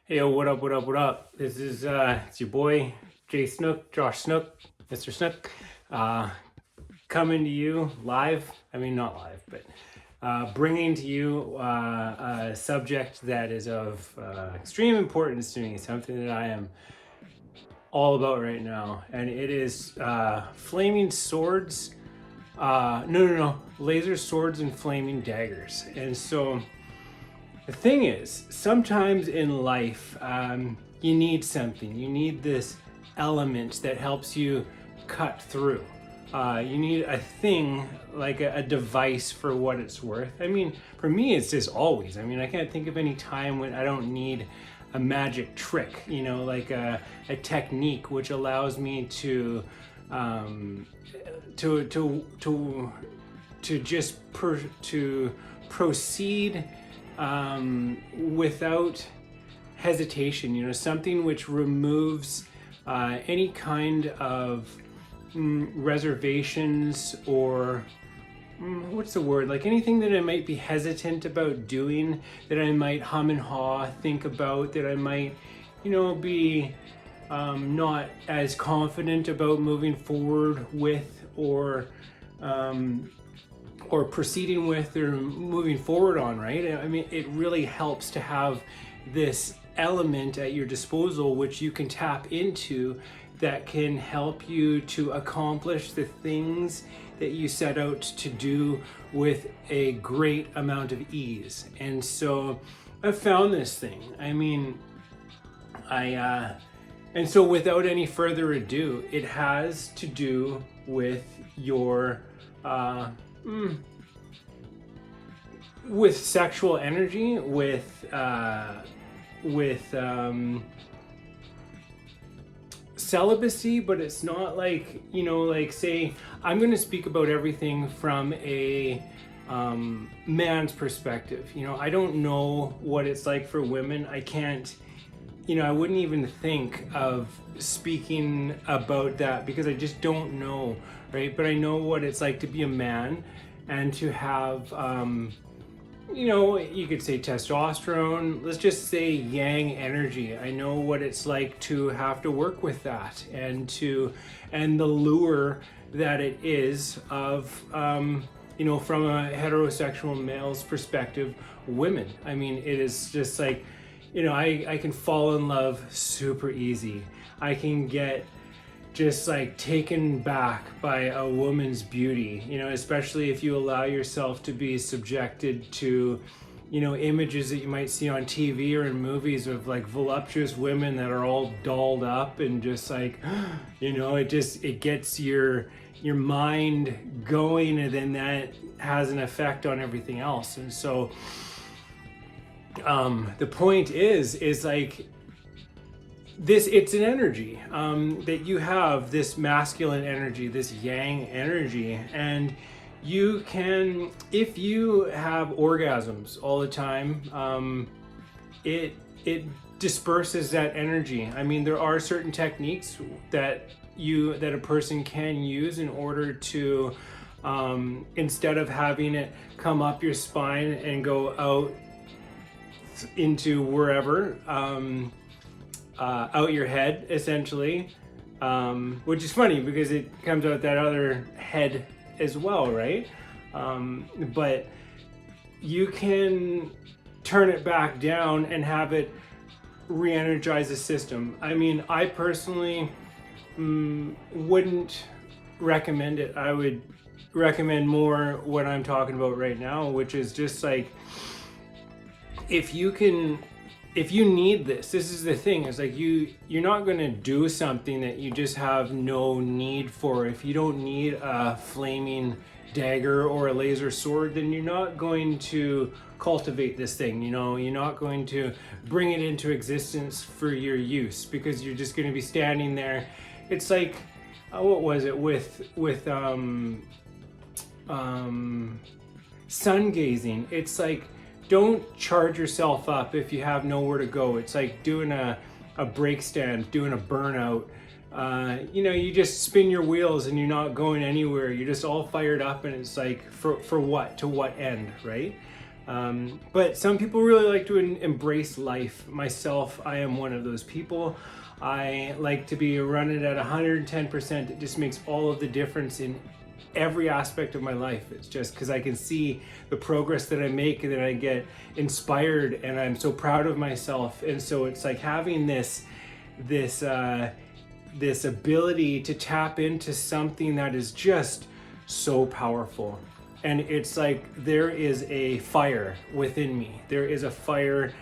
Hey, yo, what up, what up, what up? This is, it's your boy, Josh Snook, Mr. Snook, uh, coming to you live. I mean, not live, but bringing to you a subject that is of extreme importance to me, something that I am all about right now. And it is flaming swords. No, laser swords and flaming daggers. And so, the thing is, sometimes in life, you need something. You need this element that helps you cut through. You need a thing, like a device for what it's worth. I mean, for me, it's just always. I mean, I can't think of any time when I don't need a magic trick, like a technique which allows me to proceed without hesitation, something which removes any kind of reservations or what's the word, like anything that I might be hesitant about doing, that I might hum and haw, think about, that I might, be not as confident about moving forward with or proceeding with or moving forward on, right? I mean, it really helps to have this element at your disposal which you can tap into that can help you to accomplish the things that you set out to do with a great amount of ease. And so I've found this thing. I mean, and so without any further ado, it has to do with your with sexual energy, with celibacy, but it's not like, like say, I'm going to speak about everything from a man's perspective. I don't know what it's like for women. I can't, I wouldn't even think of speaking about that because I just don't know, right? But I know what it's like to be a man and to have, you could say testosterone, let's just say yang energy. I know what it's like to have to work with that and the lure that it is of, from a heterosexual male's perspective, women. I mean, it is just like, I can fall in love super easy. I can get just like taken back by a woman's beauty, especially if you allow yourself to be subjected to, images that you might see on TV or in movies of like voluptuous women that are all dolled up and just like, it gets your mind going, and then that has an effect on everything else. And so the point is like, it's an energy that you have, this masculine energy, this yang energy, and you can, if you have orgasms all the time, it disperses that energy. I mean, there are certain techniques that a person can use in order to instead of having it come up your spine and go out into wherever, out your head, essentially, which is funny because it comes out that other head as well, right? But you can turn it back down and have it re-energize the system. I mean, I personally wouldn't recommend it. I would recommend more what I'm talking about right now, which is just like, if you need this is the thing. It's like you're not going to do something that you just have no need for. If you don't need a flaming dagger or a laser sword, then you're not going to cultivate this thing. You're not going to bring it into existence for your use, because you're just going to be standing there. It's like, what was it with sun gazing? It's like, don't charge yourself up if you have nowhere to go. It's like doing a brake stand, doing a burnout. You just spin your wheels and you're not going anywhere. You're just all fired up, and it's like, for what? To what end, right? But some people really like to embrace life. Myself, I am one of those people. I like to be running at 110%. It just makes all of the difference in every aspect of my life. It's just because I can see the progress that I make, and then I get inspired, and I'm so proud of myself. And so it's like having this ability to tap into something that is just so powerful. And it's like there is a fire within me. There is a fire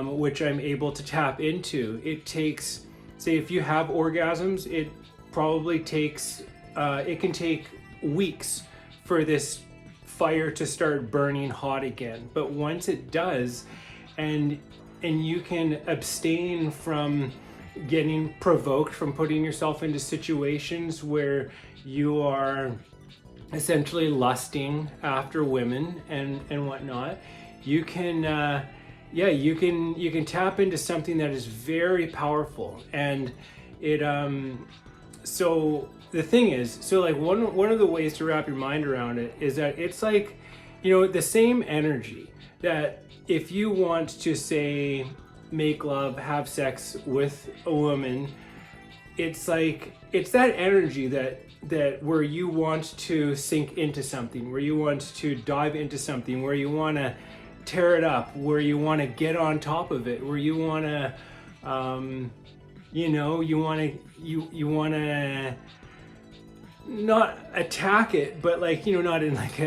which I'm able to tap into. It takes, say, if you have orgasms, it probably takes, it can take weeks for this fire to start burning hot again. But once it does, and you can abstain from getting provoked, from putting yourself into situations where you are essentially lusting after women and whatnot, you can you can tap into something that is very powerful. And it so the thing is, so like one of the ways to wrap your mind around it is that it's like, you know, the same energy that if you want to, say, make love, have sex with a woman, it's like, it's that energy that where you want to sink into something, where you want to dive into something, where you want to tear it up, where you want to get on top of it, where you want to you want to not attack it, but like, you know, not in like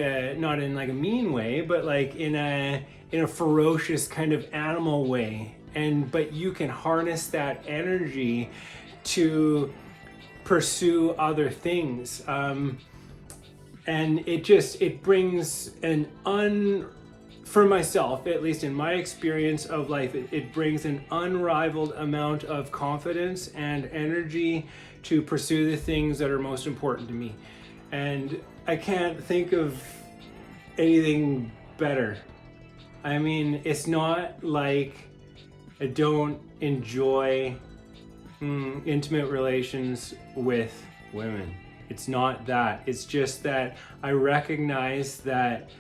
a mean way, but like in a ferocious kind of animal way. But you can harness that energy to pursue other things, and it brings for myself, at least in my experience of life, it brings an unrivaled amount of confidence and energy to pursue the things that are most important to me. And I can't think of anything better. I mean, it's not like I don't enjoy intimate relations with women. It's not that. It's just that I recognize that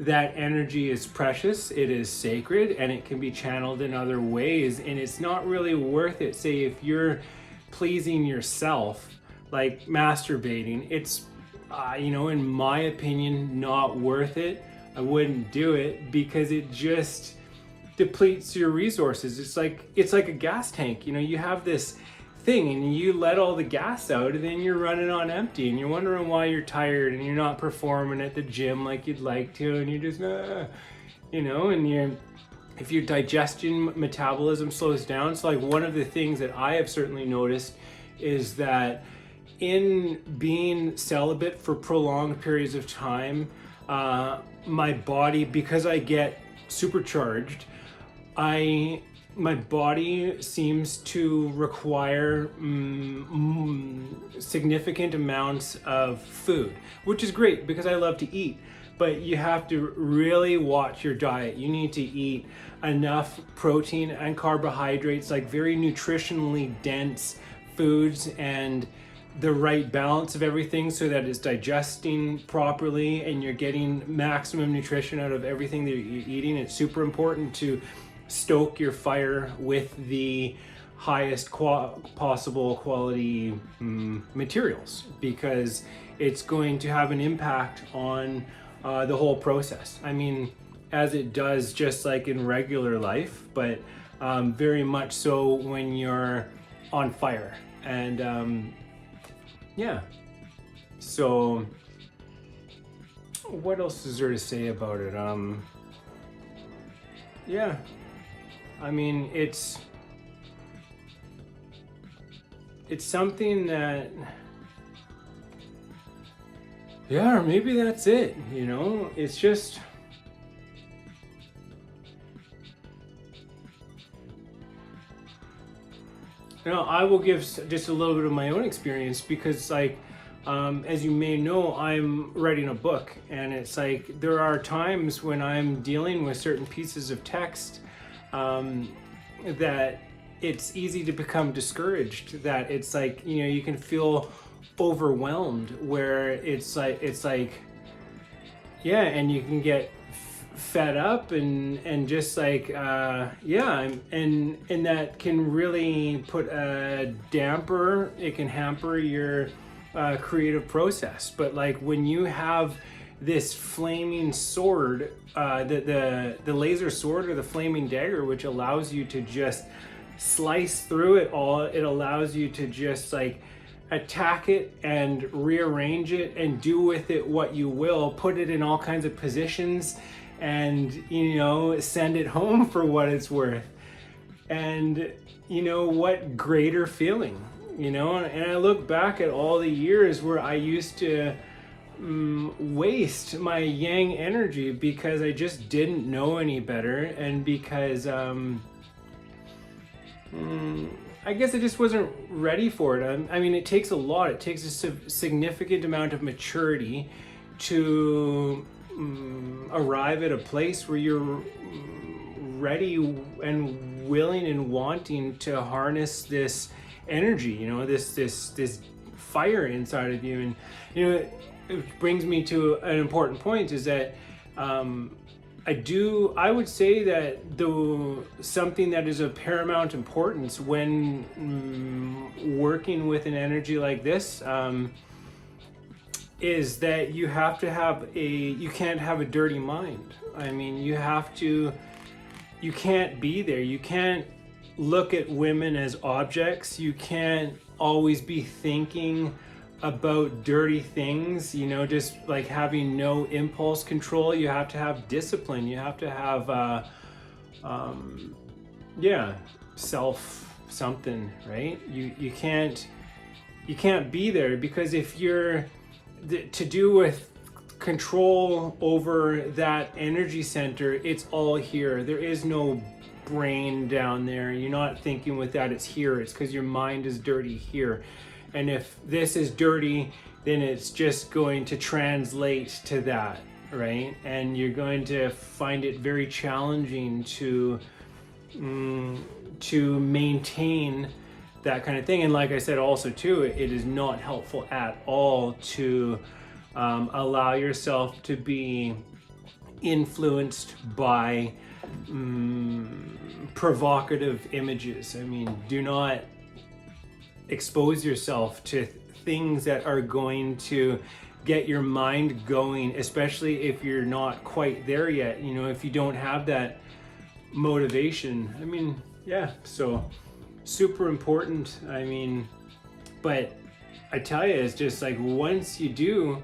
energy is precious, it is sacred, and it can be channeled in other ways. And it's not really worth it. Say, if you're pleasing yourself, like masturbating, it's, in my opinion, not worth it. I wouldn't do it because it just depletes your resources. It's like a gas tank. You know, you have this thing and you let all the gas out, and then you're running on empty, and you're wondering why you're tired and you're not performing at the gym like you'd like to, and you're just if your digestion metabolism slows down. So like, one of the things that I have certainly noticed is that in being celibate for prolonged periods of time, my body, because I get supercharged, my body seems to require significant amounts of food, which is great because I love to eat. But you have to really watch your diet. You need to eat enough protein and carbohydrates, like very nutritionally dense foods, and the right balance of everything so that it's digesting properly and you're getting maximum nutrition out of everything that you're eating. It's super important to stoke your fire with the highest possible quality materials, because it's going to have an impact on the whole process. I mean, as it does just like in regular life, but very much so when you're on fire. And so what else is there to say about it? I mean, it's something that, or maybe that's it, you know? It's just, I will give just a little bit of my own experience, because like, as you may know, I'm writing a book, and it's like, there are times when I'm dealing with certain pieces of text that it's easy to become discouraged, that it's like, you can feel overwhelmed, where it's like and you can get fed up and just like yeah, and that can really put a damper, it can hamper your creative process. But like when you have this flaming sword, the laser sword or the flaming dagger, which allows you to just slice through it all, it allows you to just like attack it and rearrange it and do with it what you will, put it in all kinds of positions and, you know, send it home for what it's worth. And, you know, what greater feeling, you know? And I look back at all the years where I used to waste my yang energy because I just didn't know any better, and because I guess I just wasn't ready for it. I mean, it takes a lot. It takes a significant amount of maturity to arrive at a place where you're ready and willing and wanting to harness this energy, you know, this fire inside of you. And, you know, it brings me to an important point, is that I would say that something that is of paramount importance when working with an energy like this is that you have to have you can't have a dirty mind. I mean, you can't be there. You can't look at women as objects. You can't always be thinking about dirty things, you know, just like having no impulse control. You have to have discipline. You have to have self something, right? You can't be there, because if you're to do with control over that energy center, it's all here. There is no brain down there. You're not thinking with that, it's here. It's because your mind is dirty here. And if this is dirty, then it's just going to translate to that, right? And you're going to find it very challenging to maintain that kind of thing. And like I said also too, it is not helpful at all to allow yourself to be influenced by provocative images. I mean, do not expose yourself to things that are going to get your mind going, especially if you're not quite there yet, you know, if you don't have that motivation. I mean, yeah, so super important. I mean, but I tell you, it's just like once you do,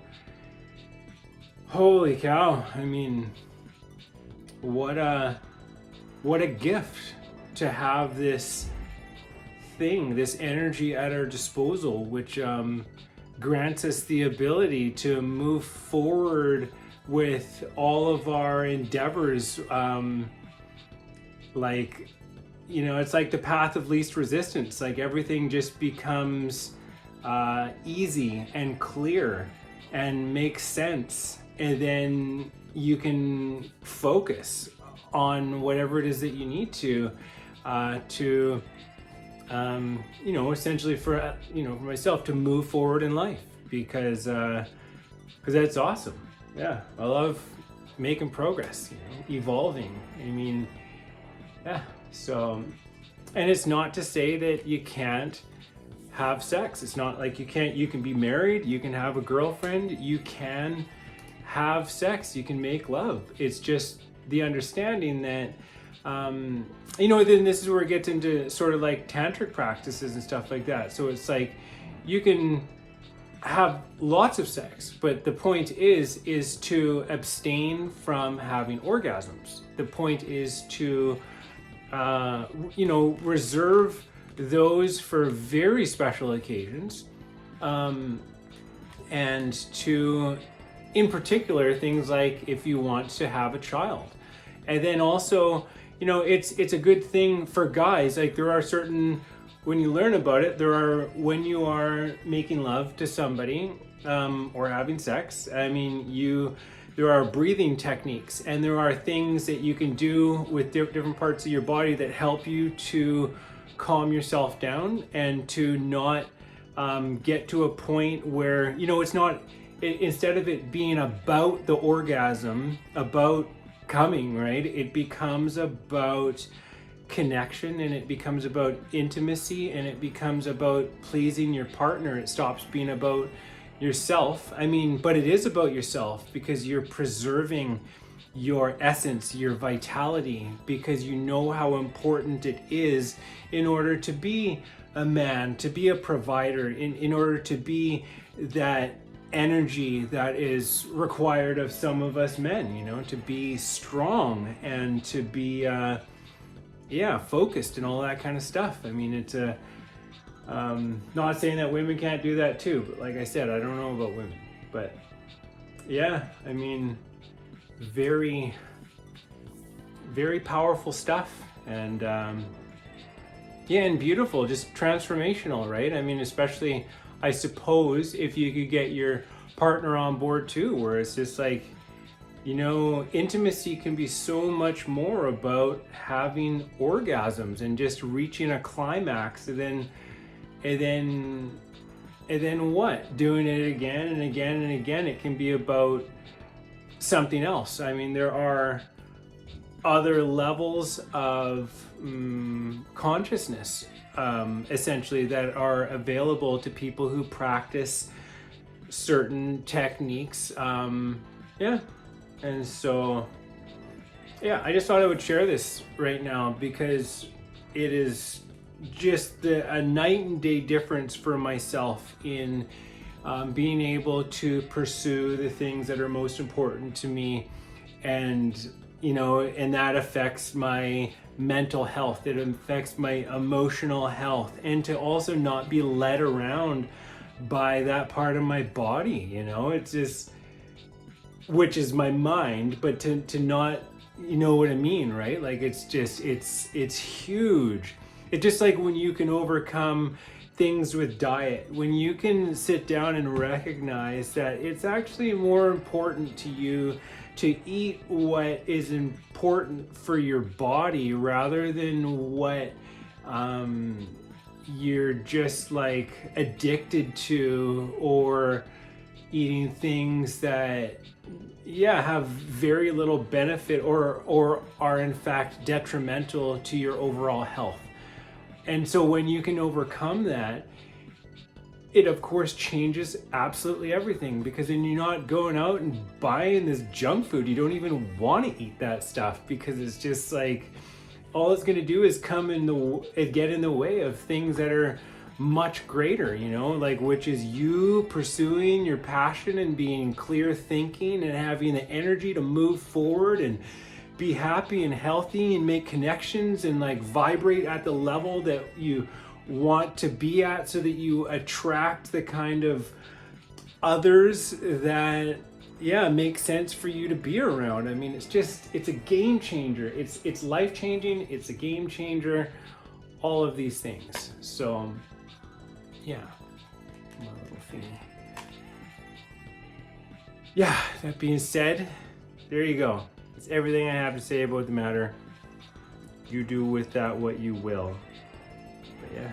holy cow, I mean, what a gift to have this thing, this energy at our disposal, which grants us the ability to move forward with all of our endeavors. Like, you know, it's like the path of least resistance. Like everything just becomes easy and clear and makes sense, and then you can focus on whatever it is that you need to you know, essentially for myself to move forward in life, because that's awesome. Yeah, I love making progress, you know, evolving. I mean, yeah. So, and it's not to say that you can't have sex. It's not like you can be married, you can have a girlfriend, you can have sex, you can make love. It's just the understanding that you know, then this is where it gets into sort of like tantric practices and stuff like that. So it's like you can have lots of sex, but the point is to abstain from having orgasms. The point is to you know, reserve those for very special occasions, and to, in particular, things like if you want to have a child. And then also, you know, it's a good thing for guys. Like there are certain, when you learn about it, when you are making love to somebody or having sex, I mean, there are breathing techniques, and there are things that you can do with different parts of your body that help you to calm yourself down and to not get to a point where, you know, it's not, instead of it being about the orgasm, about coming, right? It becomes about connection, and it becomes about intimacy, and it becomes about pleasing your partner. It stops being about yourself. I mean, but it is about yourself, because you're preserving your essence, your vitality, because you know how important it is in order to be a man, to be a provider, in order to be that energy that is required of some of us men, you know, to be strong and to be focused and all that kind of stuff. I mean, it's a not saying that women can't do that too, but like I said, I don't know about women. But yeah, I mean, very, very powerful stuff. And and beautiful, just transformational, right? I mean, especially, I suppose, if you could get your partner on board too, where it's just like, you know, intimacy can be so much more about having orgasms and just reaching a climax, and then what? Doing it again and again and again. It can be about something else. I mean, there are other levels of consciousness, essentially, that are available to people who practice certain techniques. And so, I just thought I would share this right now, because it is just a night and day difference for myself in being able to pursue the things that are most important to me. And, you know, and that affects my mental health. It affects my emotional health, and to also not be led around by that part of my body, you know, it's just, which is my mind, but to not, you know what I mean, right? Like, it's just, it's huge. It's just like when you can overcome things with diet, when you can sit down and recognize that it's actually more important to you to eat what is important for your body, rather than what you're just like addicted to, or eating things that have very little benefit, or are in fact detrimental to your overall health. And so when you can overcome that, it of course changes absolutely everything, because then you're not going out and buying this junk food. You don't even want to eat that stuff, because it's just like, all it's going to do is get in the way of things that are much greater, you know, like, which is you pursuing your passion and being clear thinking and having the energy to move forward and be happy and healthy and make connections and like vibrate at the level that you want to be at, so that you attract the kind of others that make sense for you to be around. I mean, it's a game changer. It's life changing. It's a game changer. All of these things. So my little thing. That being said, there you go. That's everything I have to say about the matter. You do with that what you will. But